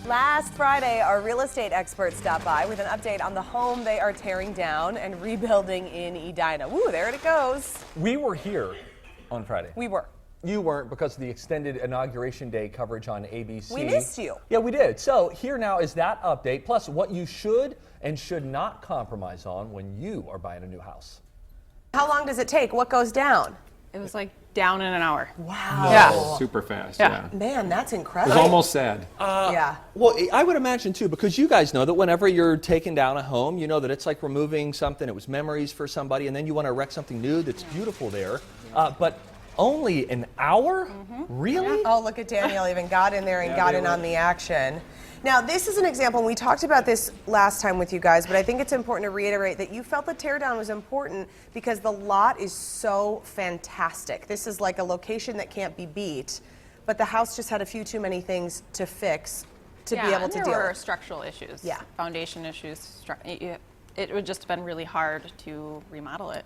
Last Friday, our real estate experts stopped by with an update on the home they are tearing down and rebuilding in Edina. Woo, there it goes. We were here on Friday. We were. You weren't because of the extended Inauguration Day coverage on ABC. We missed you. Yeah, we did. So here now is that update, plus what you should and should not compromise on when you are buying a new house. How long does it take? What goes down? It was like down in an hour. Wow. Yeah. Super fast, Yeah. yeah. Man, that's It incredible. was almost sad. Yeah. Well, I would imagine too, because you guys know that whenever you're taking down a home, you know that it's like removing something. It was memories for somebody, and then you want to erect something new that's beautiful there. But only an hour? Really? Oh, look at Danielle even got in there and got in on the action. Now, this is an example, and we talked about this last time with you guys, but I think it's important to reiterate that you felt the teardown was important because the lot is so fantastic. This is like a location that can't be beat, but the house just had a few too many things to fix to be able to deal there were with. structural issues, Yeah. foundation issues. It would just have been really hard to remodel it.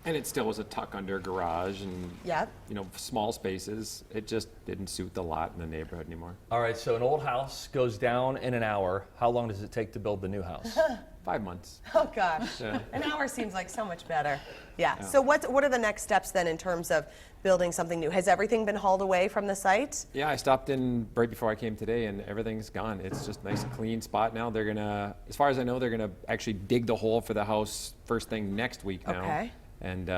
And it still was a tuck under garage and Yep. small spaces. It just didn't suit the lot in the neighborhood anymore. All right, so an old house goes down in an hour. How long does it take to build the new house? 5 months. Oh gosh, Yeah. an hour seems like so much better. Yeah. So what are the next steps then in terms of building something new? Has everything been hauled away from the site? Yeah, I stopped in right before I came today and everything's gone. It's just nice and clean spot now. They're gonna, as far as I know, they're gonna actually dig the hole for the house first thing next week now. Okay. And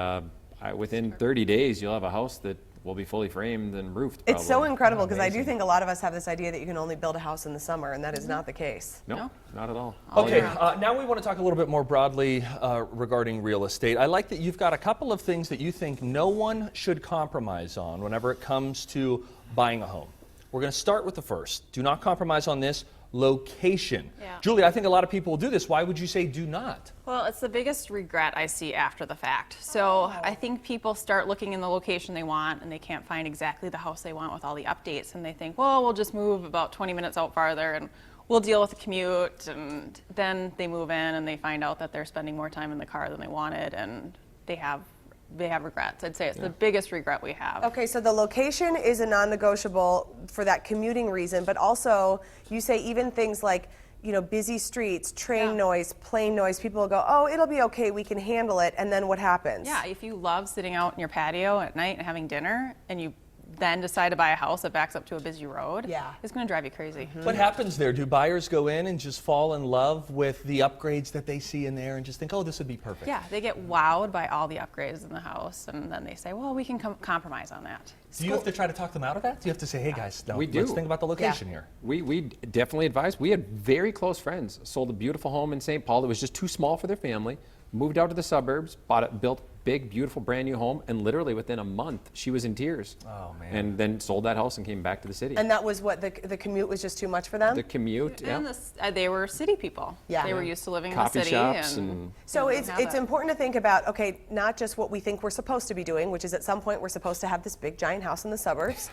within 30 days, you'll have a house that will be fully framed and roofed. It's so probably. incredible because I do Amazing. think a lot of us have this idea that you can only build a house in the summer, and that is not the case. No, not at all. Okay, now we want to talk a little bit more broadly regarding real estate. I like that you've got a couple of things that you think no one should compromise on whenever it comes to buying a home. We're going to start with the first. Do not compromise on this. Location. Yeah. Julie, I think a lot of people will do this. Why would you say do not? Well, it's the biggest regret I see after the fact. So I think people start looking in the location they want and they can't find exactly the house they want with all the updates, and they think, well, we'll just move about 20 minutes out farther and we'll deal with the commute, and then they move in and they find out that they're spending more time in the car than they wanted, and they have regrets. I'd say it's the biggest regret we have. Okay, so the location is a non-negotiable for that commuting reason, but also you say even things like, busy streets, train noise, plane noise, people will go, oh, it'll be okay, we can handle it, and then what happens? Yeah, if you love sitting out in your patio at night and having dinner, and you then decide to buy a house that backs up to a busy road, it's going to drive you crazy. What happens there? Do buyers go in and just fall in love with the upgrades that they see in there and just think, oh, this would be perfect? Yeah, they get wowed by all the upgrades in the house, and then they say, well, we can compromise on that. Do you have to try to talk them out of that? Do you have to say, hey guys, no, We let's do. think about the location here? We definitely advise. We had very close friends, sold a beautiful home in St. Paul that was just too small for their family, moved out to the suburbs, built big, beautiful, brand new home, and literally within a month, she was in tears. Oh, man. And then sold that house and came back to the city. And that was what, the commute was just too much for them? The commute, And they were city people. Yeah. They were used to living coffee in the city. shops and So didn't have it's that. important to think about, okay, not just what we think we're supposed to be doing, which is at some point we're supposed to have this big giant house in the suburbs,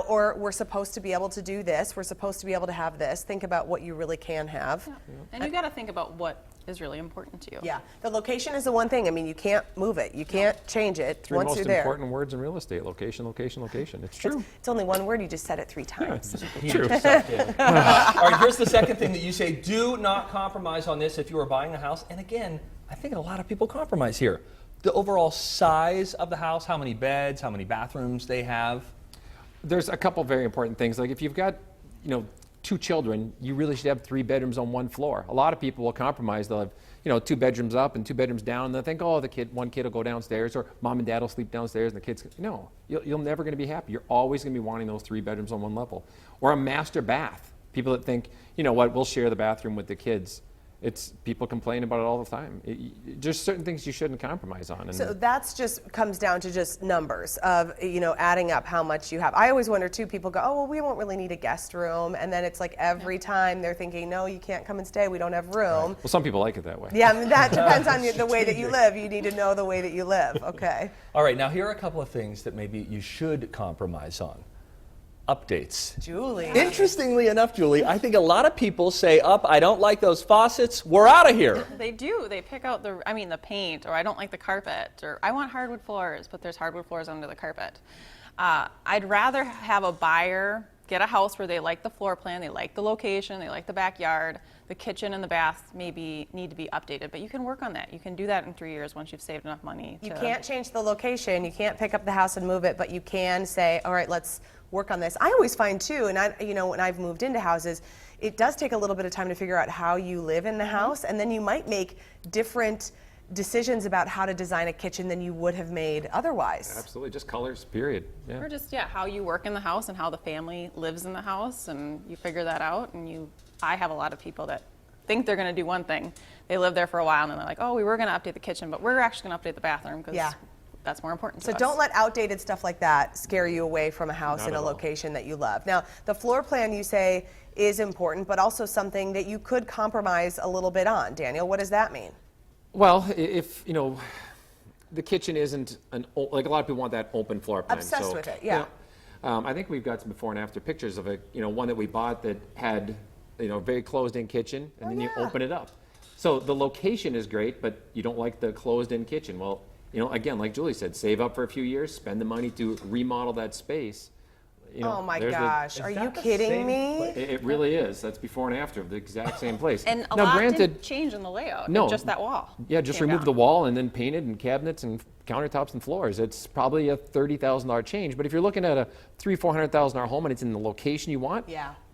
or we're supposed to be able to do this, we're supposed to be able to have this. Think about what you really can have. And you got to think about what is really important to you. Yeah, the location is the one thing. I mean, you can't move it. You can't change it three once most you're there. important words in real estate: location, location, location. It's true. It's only one word. You just said it 3 times. True. All right, here's the second thing that you say, do not compromise on this if you are buying a house. And again, I think a lot of people compromise here. The overall size of the house, how many beds, how many bathrooms they have. There's a couple very important things. Like if you've got, 2 children, you really should have 3 bedrooms on 1 floor. A lot of people will compromise. They'll have, 2 bedrooms up and 2 bedrooms down, and they'll think, oh, one kid will go downstairs, or mom and dad will sleep downstairs, and the kids. No, you're never going to be happy. You're always going to be wanting those 3 bedrooms on 1 level, or a master bath. People that think, we'll share the bathroom with the kids. People complain about it all the time. Just certain things you shouldn't compromise on. And So that's just comes down to just numbers of, adding up how much you have. I always wonder too, people go, oh, well, we won't really need a guest room. And then it's like every time they're thinking, no, you can't come and stay. We don't have room. well, some people like it that way. Yeah, I mean, that depends on the way that you live. You need to know the way that you live. Okay. All right, now here are a couple of things that maybe you should compromise on. Updates. Julie. Interestingly enough, Julie, I think a lot of people say, I don't like those faucets, we're out of here. They do. They pick out the paint, or I don't like the carpet, or I want hardwood floors, but there's hardwood floors under the carpet. I'd rather have a buyer get a house where they like the floor plan, they like the location, they like the backyard, the kitchen and the bath maybe need to be updated, but you can work on that. You can do that in 3 years once you've saved enough money. You can't change the location, you can't pick up the house and move it, but you can say, all right, let's work on this. I always find too, and when I've moved into houses, it does take a little bit of time to figure out how you live in the house, and then you might make different decisions about how to design a kitchen than you would have made otherwise. Absolutely, just colors, period. Yeah. Or just, how you work in the house and how the family lives in the house, and you figure that out. And I have a lot of people that think they're going to do one thing. They live there for a while, and then they're like, oh, we were going to update the kitchen, but we're actually going to update the bathroom because that's more important to So us. don't let outdated stuff like that scare you away from a house in a location that you love. Now, the floor plan you say is important, but also something that you could compromise a little bit on. Daniel, what does that mean? Well, if the kitchen isn't like a lot of people want that open floor plan. Obsessed with it, yeah. I think we've got some before and after pictures of one that we bought that had very closed-in kitchen, and then you open it up. So the location is great, but you don't like the closed-in kitchen. Well, again, like Julie said, save up for a few years, spend the money to remodel that space. Oh my gosh, are you kidding me? It really is. That's before and after of the exact same place. And a now, lot granted, didn't change in the layout. No. Just that wall. Yeah, just came remove down. the wall and then paint it and cabinets and countertops and floors. It's probably a $30,000 change. But if you're looking at a $300,000-$400,000 home and it's in the location you want,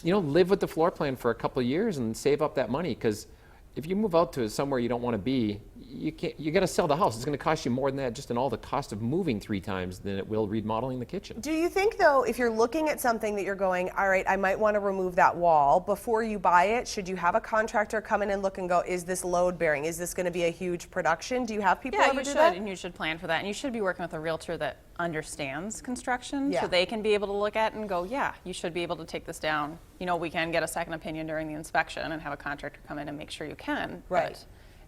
live with the floor plan for a couple of years and save up that money. Because if you move out to somewhere you don't want to be, you got to sell the house. It's going to cost you more than that, just in all the cost of moving 3 times than it will remodeling the kitchen. Do you think, though, if you're looking at something that you're going, all right, I might want to remove that wall, before you buy it, should you have a contractor come in and look and go, is this load bearing? Is this going to be a huge production? Do you have people ever do that? And you should plan for that. And you should be working with a realtor that understands construction, so they can be able to look at it and go, yeah, you should be able to take this down. We can get a second opinion during the inspection and have a contractor come in and make sure you can. Right.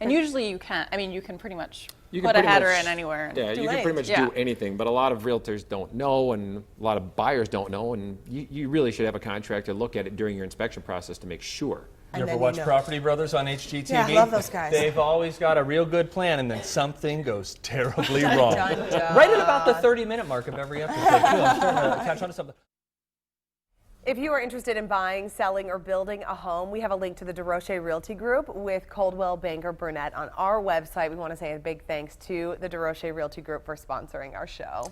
And usually you can. I mean, you can pretty much You put can a pretty header much- in anywhere. And Yeah, do you can pretty much anything. do anything, but a lot of realtors don't know, and a lot of buyers don't know, and you really should have a contractor look at it during your inspection process to make sure. You ever watch Property Brothers on HGTV? Yeah, I love those guys. They've always got a real good plan, and then something goes terribly wrong. dun, dun. Right at about the 30-minute mark of every episode, too. I'm starting to catch on to something. If you are interested in buying, selling, or building a home, we have a link to the DeRoche Realty Group with Coldwell Banker Burnett on our website. We want to say a big thanks to the DeRoche Realty Group for sponsoring our show.